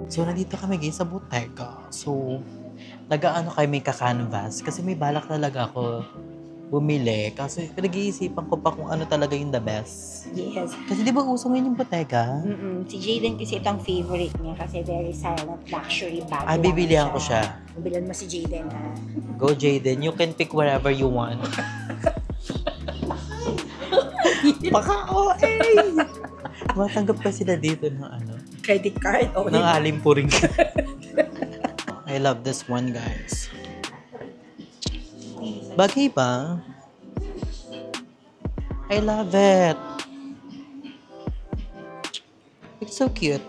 So, nandito kami guys sa Bottega. So, nag-aano kami ka-canvas kasi may balak talaga ako bumili. Kasi pinag-iisipan ko pa kung ano talaga yung the best. Yes. Kasi di ba uso ngayon yung Bottega? Si Jaden kasi itong favorite niya kasi very silent luxury bag. Ay, bibilihan ko siya. Bilan mo si Jaden, ha? Go Jaden, you can pick whatever you want. Paka-OA! Matanggap kasi na dito ng ano, Credit card. Oh, ng alimpuring. I love this one, guys. Bagay ba? I love it. It's so cute.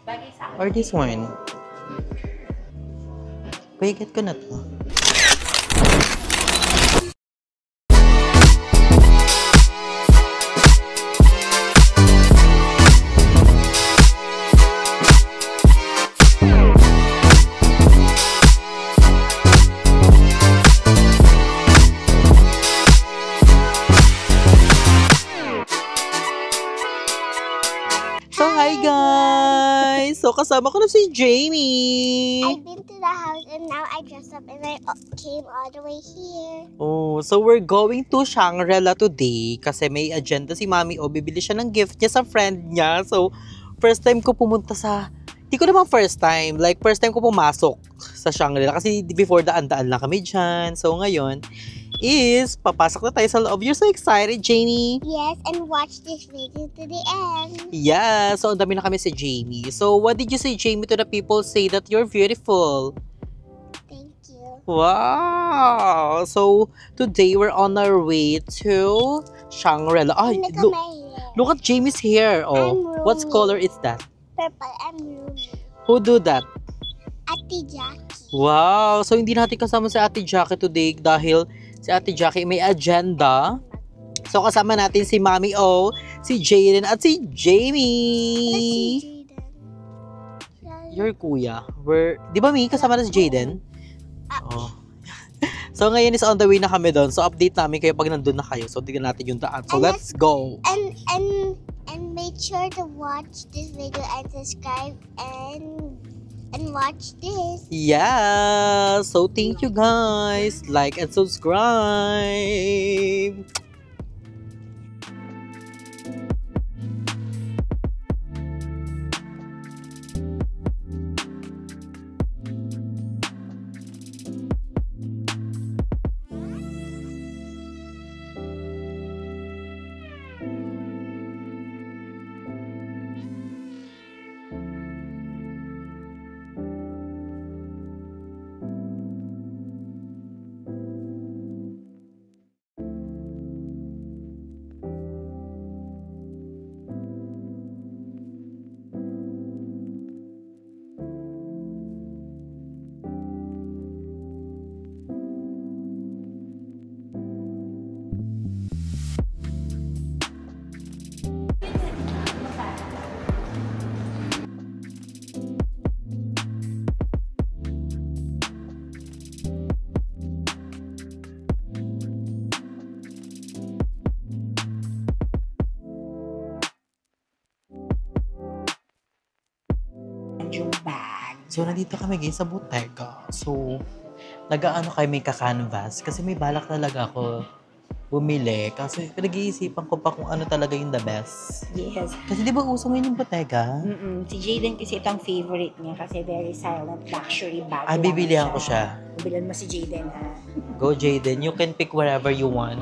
Bagay sa Or this one. Wait, get ko na to. So, hi guys! So, kasama ko na si Jamie. I've been to the house and now I dressed up and I came all the way here. Oh, so we're going to Shangri-La today kasi may agenda si Mami O. Bibili siya ng gift niya sa friend niya. So, first time ko pumunta sa... Hindi ko naman first time. Like, first time ko pumasok sa Shangri-La kasi before daan-daan lang kami dyan. So, ngayon is papasok na tayo sa loob. You're so excited, Jamie? Yes, and watch this video to the end. Yeah, so ang dami na kami si Jamie. So, what did you say, Jamie, to the people say that you're beautiful? Thank you. Wow! So, today we're on our way to Shangri-La. Ay, Look at look, my hair. look at Jamie's hair. Oh, I'm what Rooney. color is that? Purple and Ruby. Who do that? Ate Jackie. Wow! So, hindi natin kasama si Ate Jackie today dahil si Ate Jackie may agenda. So, kasama natin si Mami O, si Jaden, at si Jamie. Your kuya. Di ba, Mi? Kasama na si Jaden? Oh. So, ngayon is on the way na kami doon. So, update namin kayo pag nandun na kayo. So, tignan natin yung daan. So, And let's go! And make sure to watch this video and subscribe and watch this. Yeah! So, thank you guys! Like and subscribe! yung bag. So, nandito kami guys sa Bottega. So, nag-aano kami ka-canvas kasi may balak talaga ako bumili. Kasi pinag-iisipan ko pa kung ano talaga yung the best. Yes. Kasi di ba uso ngayon yung Bottega? Si Jaden kasi itong favorite niya kasi very silent luxury bag. Ay, bibilihan ko siya. Bilan mo si Jaden, ha? Go Jaden, you can pick whatever you want.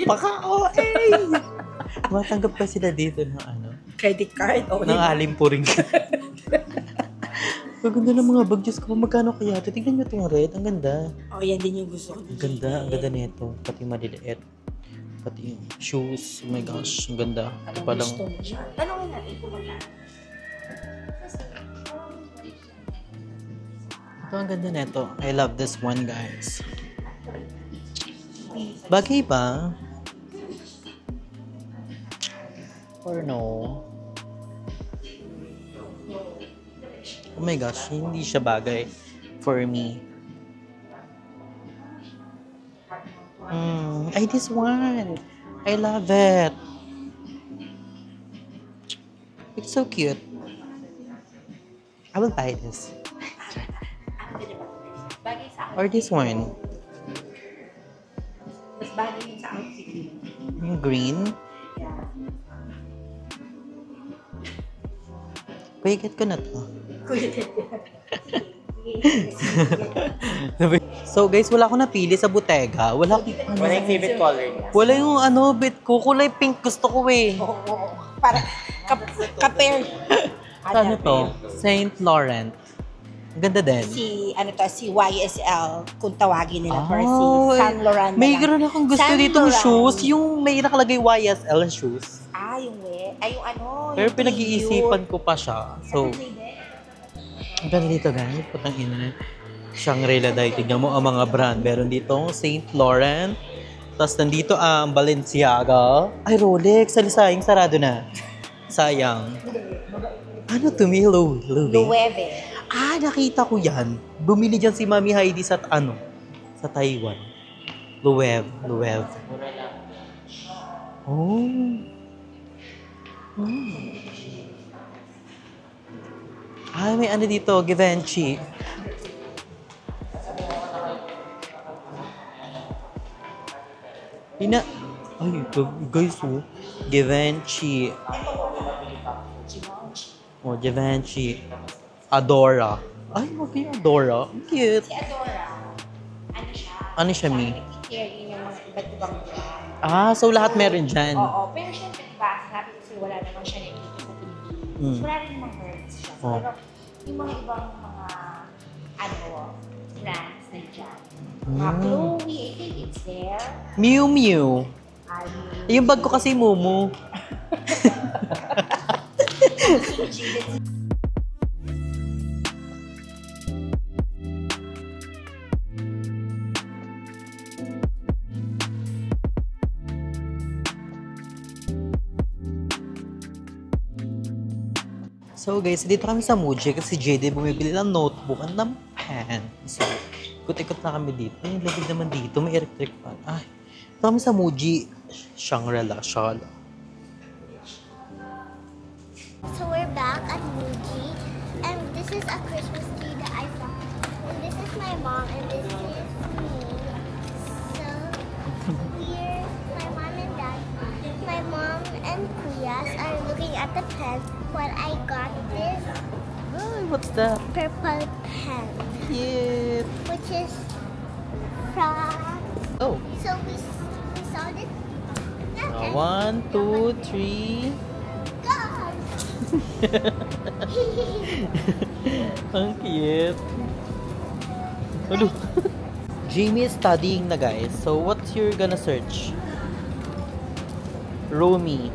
Paka-OA! Matanggap kasi na dito ng ano, Credit card. Oh, ng alimpuring. Ang ganda ng mga bag. Diyos ko, magkano kaya ito? Tignan nyo itong red. Ang ganda. Oh, yan din yung gusto ko. Ang ganda nito. Pati yung maliliit. Pati yung shoes. Oh my gosh, ang ganda. Ito Anong palang, gusto mo siya? Tanongin natin kung magkano. ito ang ganda nito. I love this one, guys. Bagay ba? Or no? Oh my gosh, hindi siya bagay for me. Ay, this one. I love it. It's so cute. I will buy this. Bagay sa Or this one. Mas bagay yun sa outfit niyo. Yung green. Yeah. Kuya, get ko na to. Kuya, So guys, wala akong napili sa Bottega. Wala Wala yung favorite color niya. wala yung bit ko. Kulay pink gusto ko eh. oo. Para compare. Ano to? Saint Laurent. Ang ganda din. Si YSL, kung tawagin nila, or si Oh, Saint Laurent. may gano'n akong gusto Saint ditong Laurent. shoes. Yung may nakalagay YSL shoes. Yung ano. Pero yung pinag-iisipan ko pa siya. So, ang ganda dito guys. Putang ina. Shangri-La dahil. Tignan mo ang mga brand. Meron dito Saint Laurent. Tapos nandito ang Balenciaga. Ay, Rolex. Sayang, sarado na. Sayang. Ano to? May Louis. Loewe. Ah, nakita ko yan. Bumili dyan si Mami Heidi sa sa Taiwan. Loewe. Oh. Ay, may ano dito, Givenchy. Ay, guys, Givenchy. Oh, Givenchy. Adora. Ay, okay, Adora. Ang cute. Si Adora, Ano siya, Mi? carry niya mga iba't ibang brand. Ah, so lahat meron dyan. Oo, pero syempre, diba, sabi ko sa'yo, wala naman siya nakikita sa Pilipinas. Wala rin namang hertz siya. Oh. Pero yung mga ibang brands na dyan. Mga Chloe, I think it's there. Miu Miu. Yung bag ko kasi Mumu. So guys, dito kami sa Muji kasi JD bumibili ng notebook at ng pen. So, ikot-ikot na kami dito. Yung labig naman dito, may electric fan. Ay, dito kami sa Muji. Shangri-La, Shala. So we're back at Muji, and this is a Christmas tree that I found. And this is my mom, and this is me. So here, my mom and dad, my mom and Kuyas are looking at the pen. But I got this Ay, what's that? purple pen, Cute. which is from. Oh. So we saw this. One, two, three. Go! Ang cute. Hello. Jamie is studying na guys. So what's your gonna search? Romy.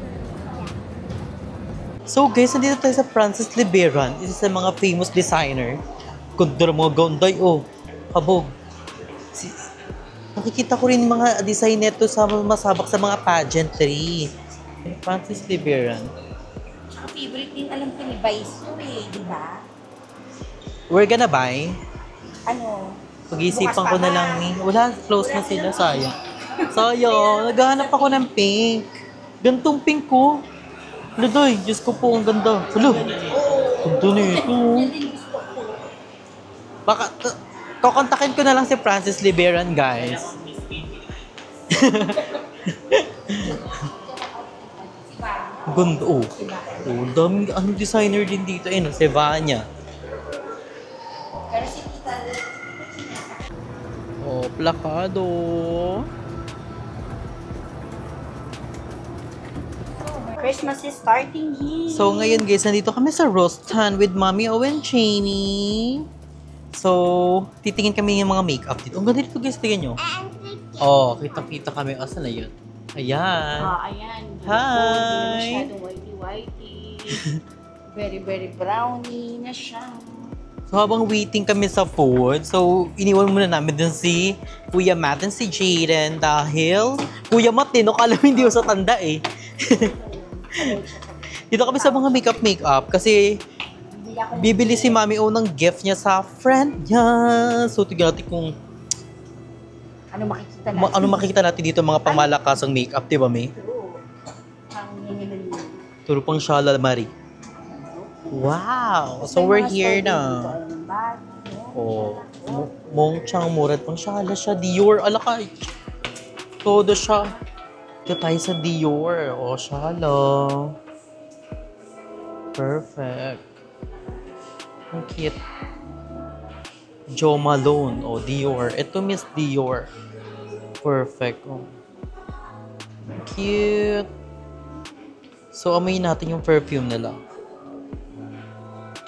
So guys, nandito tayo sa Francis Liberan. Isa sa mga famous designer. Ganda ng mga gaunday. Oh, kabog. Nakikita ko rin mga design nito sa masabak sa mga pageantry. Francis Liberan. Tsaka favorite din, alam ko ni Vice to di ba? We're gonna buy. Ano? Pag-iisipan ko na lang ni. Wala, close na sila. Sayang. Sayang. Naghahanap ako ng pink. Gantong pink ko. Ladoy, Diyos ko po, ang ganda. Hello. Ganda nito. Baka, kukontakin ko na lang si Francis Liberan, guys. Ganda, oh. Oh, daming, anong designer din dito. Eh, no? Si Vanya. Pero si Tita, Oh, plakado. Christmas is starting here. So, ngayon guys, nandito kami sa Rostan with Mommy O and Jamie. So, titingin kami ng mga makeup dito. Ang ganda dito guys, tingnan nyo. Oh, kitang-kita kami. Asan na yun? Ayan. Ayan. Hi! Masyadong whitey-whitey. Very, very brownie na siya. So, habang waiting kami sa food, so, iniwan muna namin dun si Kuya Matt and si Jaden dahil Kuya Matt, kala mo hindi ko sa tanda eh. Dito kami sa mga makeup kasi bibili si Mami O ng gift niya sa friend niya. So, tignan natin kung Ano makikita natin? ano makikita natin dito mga pangmalakasang makeup, di ba, May? Ang yun. Turo pang Shala Marie. Wow! So we're here na. Oh, Mongchang Murat pang shala siya. Dior, alakay. Todo siya. Ito tayo sa Dior. Oh, shala. Perfect. Ang cute. Jo Malone. Oh, Dior. Ito Miss Dior. Perfect. Oh. Cute. So, amoy natin yung perfume nila.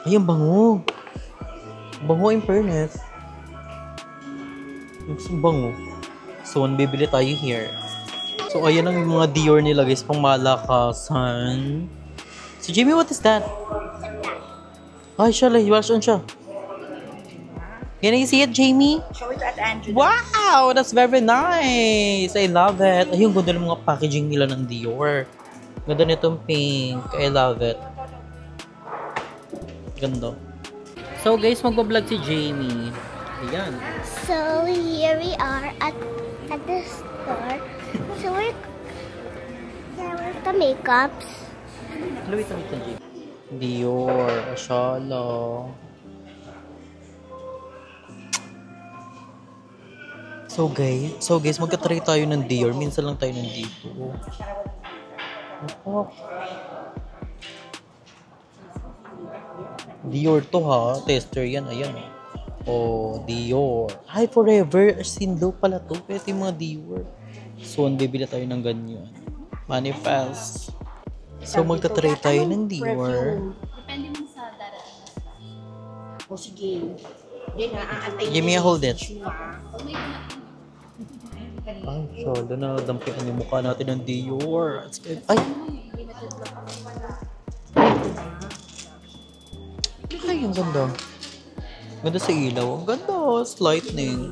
Ay, ang bango. Bango in fairness. Ang bango. So, bibili tayo here. So, ayan ang mga Dior nila guys. Pang malakasan. So, Jamie, what is that? Ay, siya lang. Wash on siya. Can I see it, Jamie? Show it at Andrew. Wow! That's very nice! I love it. Ayun, ganda ng mga packaging nila ng Dior. Ganda nitong pink. I love it. Ganda. So guys, magbablog si Jamie. Ayan. So here we are at the store. So there were the makeups. Wait, Jamie. Dior. Ashala. So guys, magka-try tayo ng Dior. Minsan lang tayo nandito. Oh. Dior to ha. Tester yan. Ayan. Oh, Dior. Hi, Forever. Sindo pala to. Ito yung mga Dior. Soon, bibili tayo ng ganyan. Manifest. So, magta-try tayo ng Dior. Depende mo sa darating. O sige. Yan nga, aantay. Give me a hold it. Ay, solo na. Dampian yung mukha natin ng Dior. Ay! Ay, ang ganda. Ganda sa ilaw. Ang ganda. It's lightning.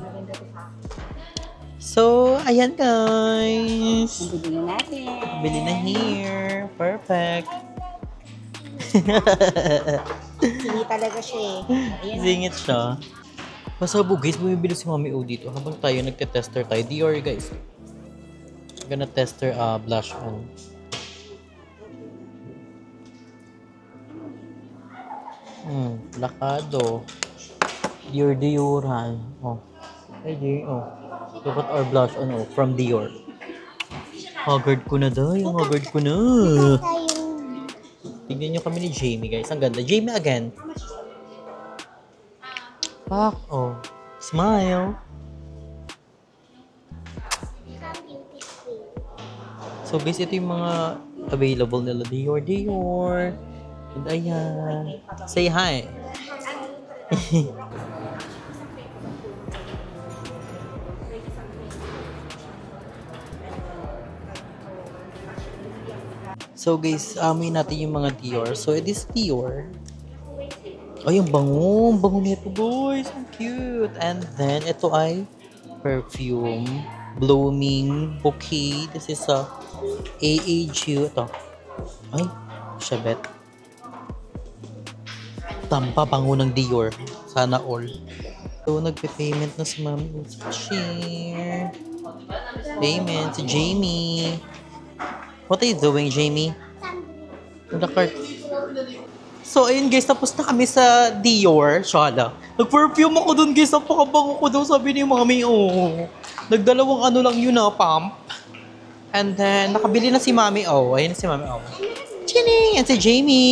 So, ayan guys. Bili natin. Bili na here. Perfect. Hindi talaga siya eh. Ayan. Singit siya. Pasabo guys, bumibili si Mami O dito habang tayo nagte-tester tayo. Dior guys. I'm gonna tester blush on. Lakado. Dior Dioran. Oh. Hey, Dior. Oh. Look at our blush on from Dior. Haggard ko na daw. Yung haggard ko na. Tignan nyo kami ni Jamie guys. Ang ganda. Jamie again. Pak. Oh. Smile. So guys, ito yung mga available nila. Dior. And ayan. Say hi. So guys, amoy natin yung mga Dior. So it is Dior. Ay, yung bango. Ang bango nito guys. Ang cute. And then, ito ay perfume. Blooming Bouquet. This is a AAG. Ito. Ay, Shabet. Tampa, bango ng Dior. Sana all. So, nagpe-payment na si Mami. Share. Payment si Jamie. What are you doing, Jamie? The cart. So, ayun guys, tapos na kami sa Dior. Shala. Nag-perfume ako dun guys. Napakabango ko daw, sabi ni Mami. Oh. Nagdalawang ano lang yun na, pump. And then, nakabili na si Mami. Oh, ayun na si Mami. Oh. Chining! And si Jamie!